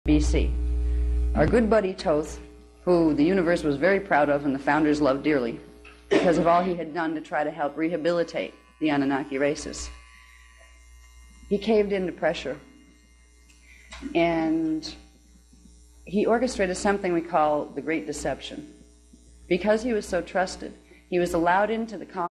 BC. Our good buddy Thoth, who the universe was very proud of and the founders loved dearly because of all he had done to try to help rehabilitate the Anunnaki races, he caved into pressure, and he orchestrated something we call the Great Deception. Because he was so trusted, he was allowed into the colony.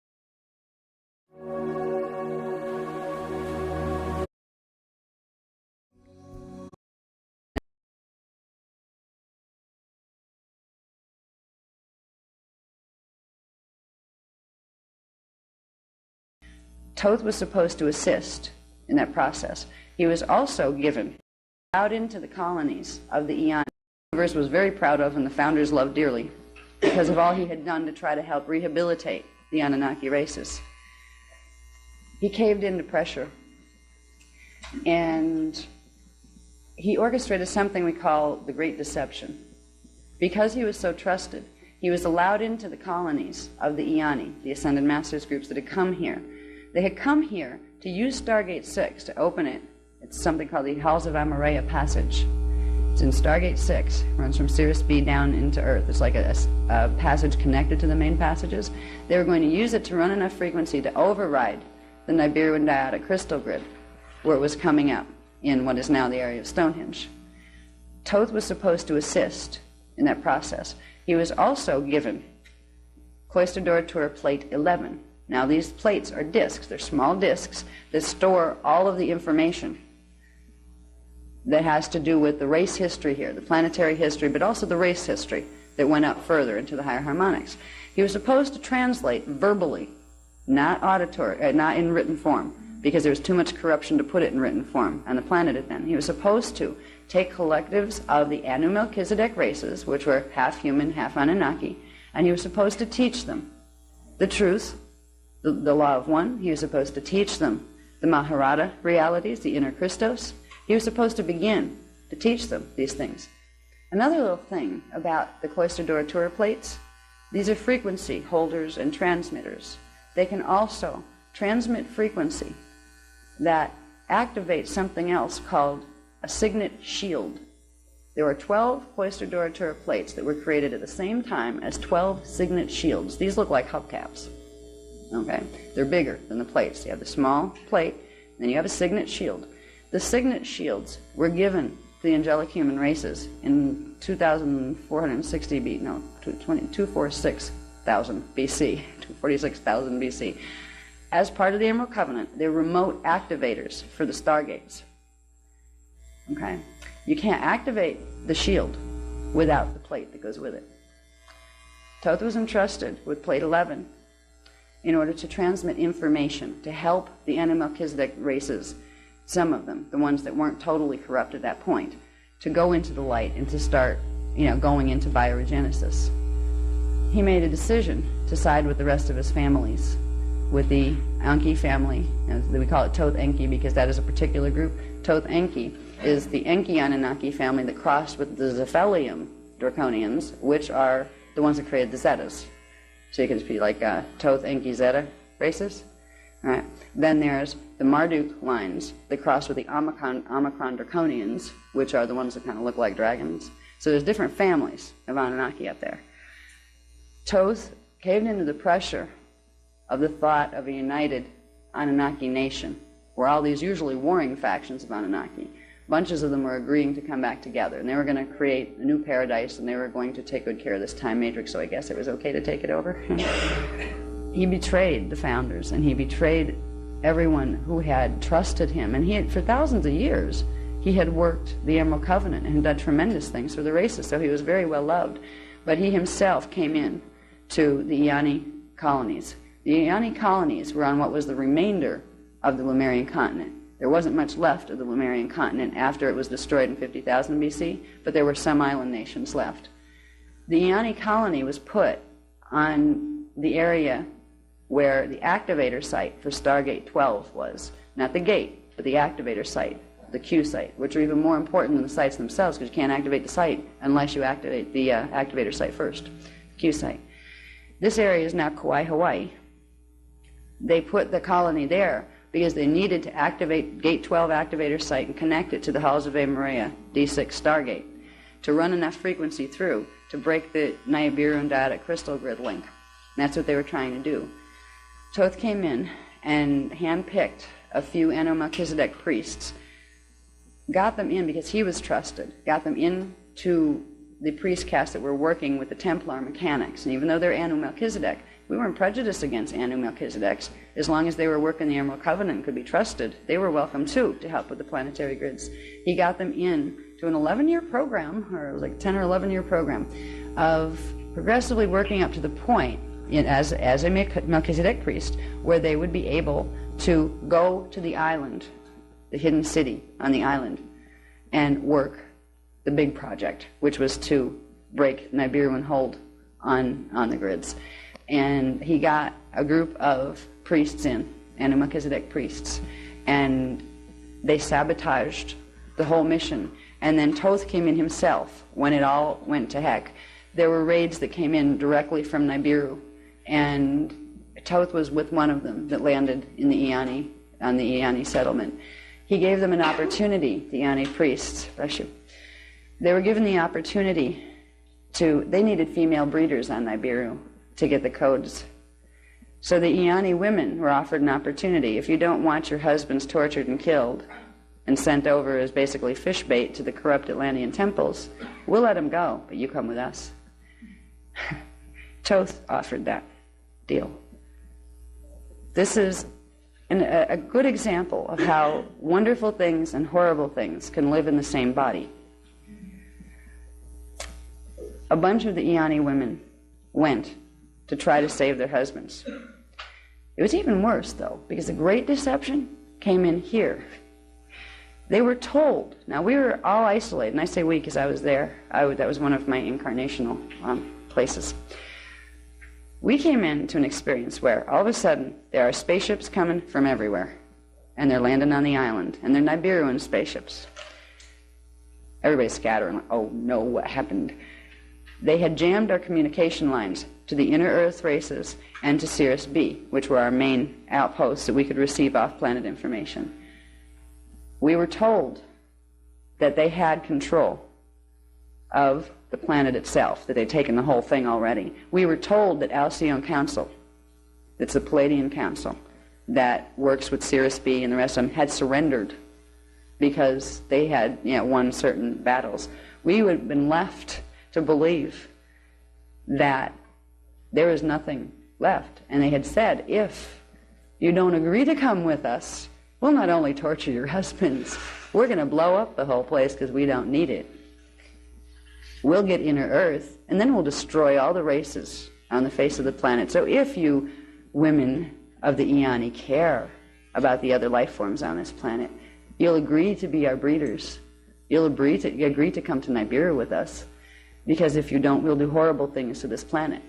Thoth was supposed to assist in that process. He was also allowed into the colonies of the Eon. The universe was very proud of and the founders loved dearly because of all he had done to try to help rehabilitate the Anunnaki races. He caved into pressure, and he orchestrated something we call the Great Deception. Because he was so trusted, he was allowed into the colonies of the Eoni, the Ascended Masters groups that had come here. They had come here to use Stargate 6 to open it. It's something called the Halls of Amareya Passage. It's in Stargate 6. It runs from Sirius B down into Earth. It's like a passage connected to the main passages. They were going to use it to run enough frequency to override the Nibiru and Diodic crystal grid, where it was coming up in what is now the area of Stonehenge. Thoth was supposed to assist in that process. He was also given Cloister Duratur Plate 11. Now, these plates are discs. They're small discs that store all of the information that has to do with the race history here, the planetary history, but also the race history that went up further into the higher harmonics. He was supposed to translate verbally, not auditory, not in written form, because there was too much corruption to put it in written form on the planet then. He was supposed to take collectives of the Anu Melchizedek races, which were half human, half Anunnaki, and he was supposed to teach them the truth, the law of one. He was supposed to teach them the Maharata realities, the inner Christos. He was supposed to begin to teach them these things. Another little thing about the Cloister Duratur plates, these are frequency holders and transmitters. They can also transmit frequency that activates something else called a signet shield. There were 12 Cloister Duratur plates that were created at the same time as 12 signet shields. These look like hubcaps. Okay, they're bigger than the plates. You have the small plate, then you have a signet shield. The signet shields were given to the angelic human races in 246,000 BC, 246,000 BC. As part of the Emerald Covenant, they're remote activators for the Stargates. Okay, you can't activate the shield without the plate that goes with it. Thoth was entrusted with Plate 11 in order to transmit information to help the Anu Melchizedek races, some of them, the ones that weren't totally corrupt at that point, to go into the light and to start, going into bioregenesis. He made a decision to side with the rest of his families, with the Enki family, and we call it Thoth Enki because that is a particular group. Thoth Enki is the Enki Anunnaki family that crossed with the Zephelium Draconians, which are the ones that created the Zetas. So you can just be like Thoth Enki Zeta races. All right. Then there's the Marduk lines that cross with the Omicron Draconians, which are the ones that kind of look like dragons. So there's different families of Anunnaki up there. Thoth caved into the pressure of the thought of a united Anunnaki nation, where all these usually warring factions of Anunnaki, bunches of them were agreeing to come back together, and they were going to create a new paradise, and they were going to take good care of this time matrix, so I guess it was okay to take it over. He betrayed the founders, and he betrayed everyone who had trusted him, and he had, for thousands of years, he had worked the Emerald Covenant and done tremendous things for the races, so he was very well loved. But he himself came in to the Eoni colonies. The Eoni colonies were on what was the remainder of the Lemurian continent. There wasn't much left of the Lemurian continent after it was destroyed in 50,000 BC, but there were some island nations left. The Eoni colony was put on the area where the activator site for Stargate 12 was. Not the gate, but the activator site, the Q site, which are even more important than the sites themselves because you can't activate the site unless you activate the activator site first, Q site. This area is now Kauai, Hawaii. They put the colony there because they needed to activate Gate 12 activator site and connect it to the Halls of Ave Maria D6 Stargate to run enough frequency through to break the Nibiru and Dyadic crystal grid link. And that's what they were trying to do. Thoth came in and handpicked a few Anu-Melchizedek priests, got them in because he was trusted, got them into the priest caste that were working with the Templar mechanics. And even though they're Anu-Melchizedek, we weren't prejudiced against Anu-Melchizedeks. As long as they were working the Emerald Covenant and could be trusted, they were welcome too to help with the planetary grids. He got them in to an 11-year program, or it was like 10 or 11-year program, of progressively working up to the point, as a Melchizedek priest, where they would be able to go to the island, the hidden city on the island, and work the big project, which was to break Nibiru and hold on the grids. And he got a group of priests in, Anu-Melchizedek priests, and they sabotaged the whole mission. And then Thoth came in himself when it all went to heck. There were raids that came in directly from Nibiru, and Thoth was with one of them that landed in the Iani, on the Iani settlement. He gave them an opportunity, the Iani priests, bless you. They were given the opportunity they needed female breeders on Nibiru to get the codes. So the Iani women were offered an opportunity. If you don't want your husbands tortured and killed and sent over as basically fish bait to the corrupt Atlantean temples, we'll let them go, but you come with us. Thoth offered that deal. This is a good example of how wonderful things and horrible things can live in the same body. A bunch of the Iani women went to try to save their husbands. It was even worse, though, because the Great Deception came in here. They were told, now we were all isolated, and I say we because I was there. That was one of my incarnational places. We came into an experience where all of a sudden there are spaceships coming from everywhere, and they're landing on the island, and they're Nibiruan spaceships. Everybody's scattering, oh no, what happened? They had jammed our communication lines to the inner Earth races and to Sirius B, which were our main outposts that we could receive off-planet information. We were told that they had control of the planet itself, that they'd taken the whole thing already. We were told that Alcyone Council, that's the Palladian Council, that works with Sirius B and the rest of them, had surrendered because they had won certain battles. We would have been left to believe that there is nothing left. And they had said, if you don't agree to come with us, we'll not only torture your husbands, we're going to blow up the whole place because we don't need it. We'll get inner Earth, and then we'll destroy all the races on the face of the planet. So if you women of the Iani care about the other life forms on this planet, you'll agree to be our breeders. You'll agree to come to Nibiru with us, because if you don't, we'll do horrible things to this planet.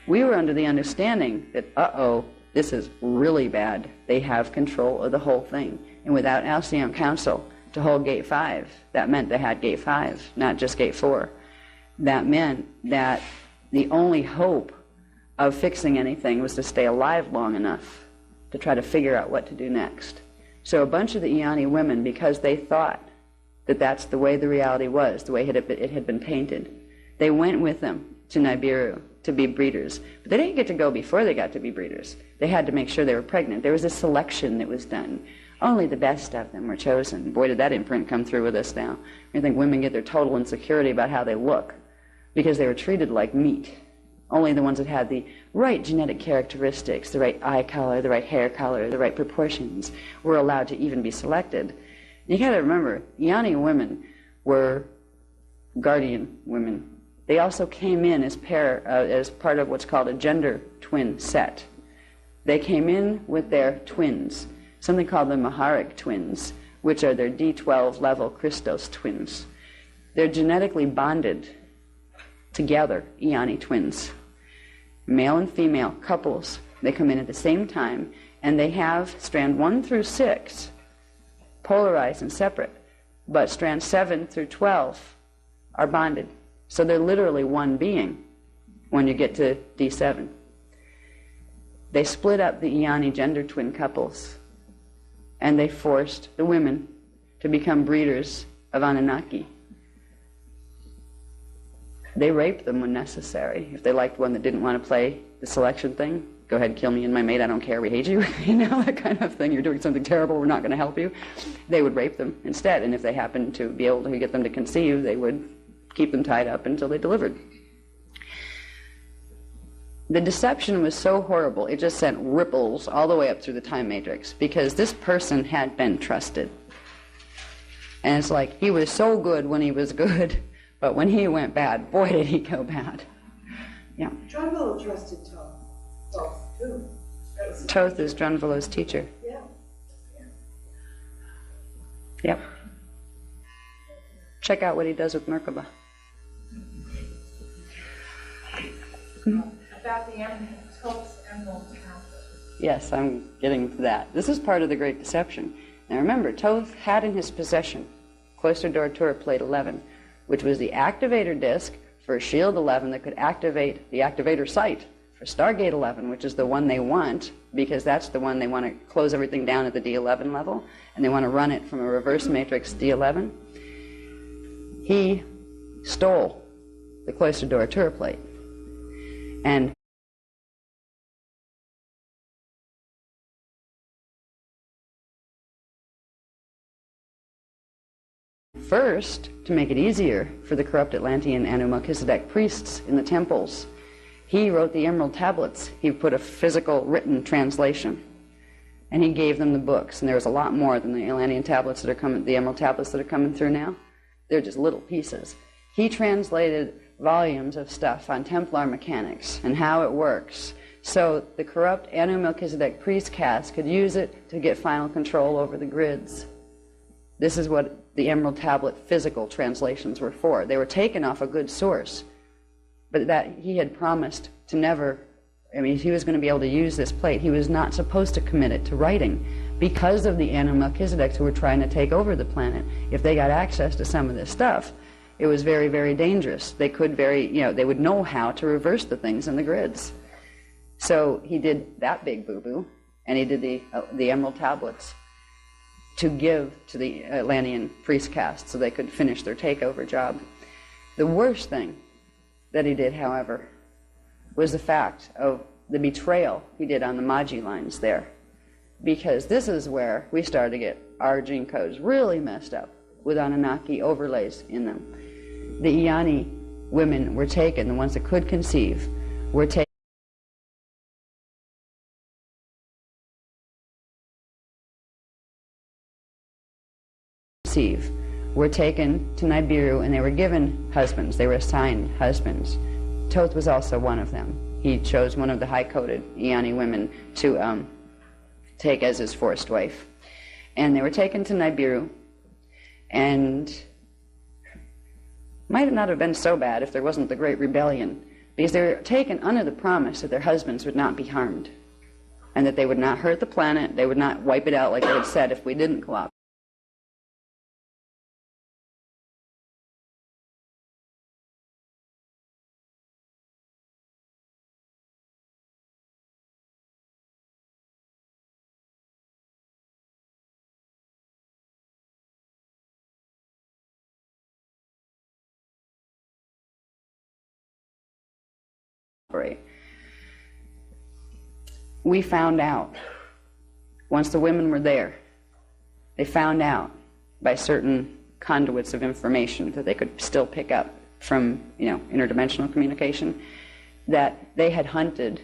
We were under the understanding that, this is really bad. They have control of the whole thing. And without Alcyone Council to hold Gate 5, that meant they had Gate 5, not just Gate 4. That meant that the only hope of fixing anything was to stay alive long enough to try to figure out what to do next. So a bunch of the Iani women, because they thought that that's the way the reality was, the way it had been painted, they went with them to Nibiru to be breeders. But they didn't get to go before they got to be breeders. They had to make sure they were pregnant. There was a selection that was done. Only the best of them were chosen. Boy, did that imprint come through with us now. I think women get their total insecurity about how they look because they were treated like meat. Only the ones that had the right genetic characteristics, the right eye color, the right hair color, the right proportions, were allowed to even be selected. You got to remember, Iani women were guardian women. They also came in as part of what's called a gender twin set. They came in with their twins, something called the Maharic twins, which are their D12 level Christos twins. They're genetically bonded together, Iani twins. Male and female couples, they come in at the same time, and they have strand 1 through 6 polarized and separate, but strand 7 through 12 are bonded. So they're literally one being when you get to D7. They split up the Iani gender twin couples and they forced the women to become breeders of Anunnaki. They raped them when necessary. If they liked one that didn't want to play the selection thing, go ahead, kill me and my mate, I don't care, we hate you, you know, that kind of thing. You're doing something terrible, we're not going to help you. They would rape them instead, and if they happened to be able to get them to conceive, they would keep them tied up until they delivered. The deception was so horrible, it just sent ripples all the way up through the time matrix, because this person had been trusted. And it's like, he was so good when he was good, but when he went bad, boy did he go bad. Yeah. Drunvalo trusted Thoth too. Thoth is Drunvalo's teacher. Yeah. Yep. Check out what he does with Merkaba. About the Thoth's emerald tablet. Yes, I'm getting to that. This is part of the Great Deception. Now remember, Thoth had in his possession Cloister Door Tour Plate 11, which was the activator disc for Shield 11 that could activate the activator site for Stargate 11, which is the one they want, because that's the one they want to close everything down at the D11 level, and they want to run it from a reverse matrix D11. He stole the Cloister Door Tour Plate. And first, to make it easier for the corrupt Atlantean Anu Melchizedek priests in the temples, he wrote the Emerald Tablets. He put a physical written translation, and he gave them the books. And there was a lot more than the Atlantean tablets that are coming, the Emerald Tablets that are coming through now. They're just little pieces. He translated volumes of stuff on Templar mechanics and how it works, so the corrupt Anu Melchizedek priest caste could use it to get final control over the grids. This is what the Emerald Tablet physical translations were for. They were taken off a good source, but that he had promised to never, he was going to be able to use this plate. He was not supposed to commit it to writing because of the Anu Melchizedeks who were trying to take over the planet. If they got access to some of this stuff, it was very, very dangerous. They could they would know how to reverse the things in the grids. So he did that big boo-boo, and he did the Emerald Tablets to give to the Atlantean priest caste so they could finish their takeover job. The worst thing that he did, however, was the fact of the betrayal he did on the Magi lines there. Because this is where we started to get our gene codes really messed up with Anunnaki overlays in them. The Iani women were taken, the ones that could conceive, were taken. Were taken to Nibiru, and they were given husbands. They were assigned husbands. Thoth was also one of them. He chose one of the high-coded Iani women to take as his forced wife. And they were taken to Nibiru, and might not have been so bad if there wasn't the Great Rebellion, because they were taken under the promise that their husbands would not be harmed, and that they would not hurt the planet, they would not wipe it out like they had said if we didn't cooperate. We found out, once the women were there, they found out by certain conduits of information that they could still pick up from, interdimensional communication, that they had hunted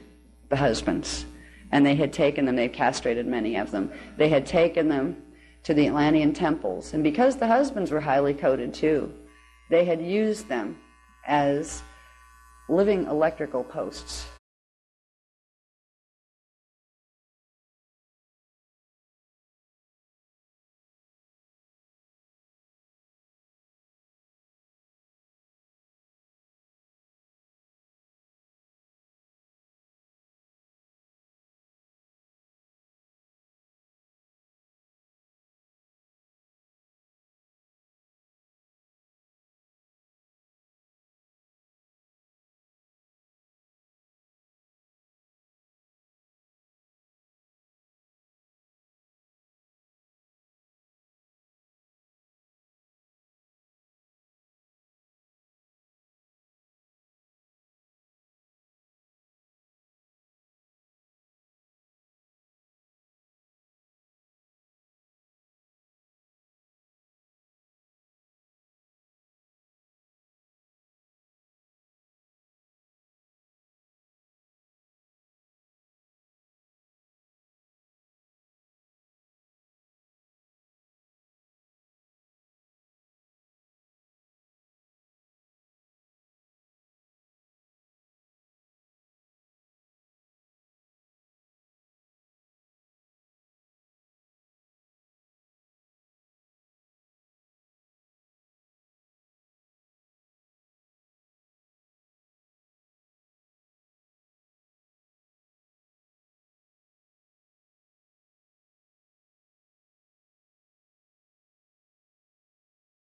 the husbands, and they had taken them, they castrated many of them. They had taken them to the Atlantean temples, and because the husbands were highly coded too, they had used them as living electrical posts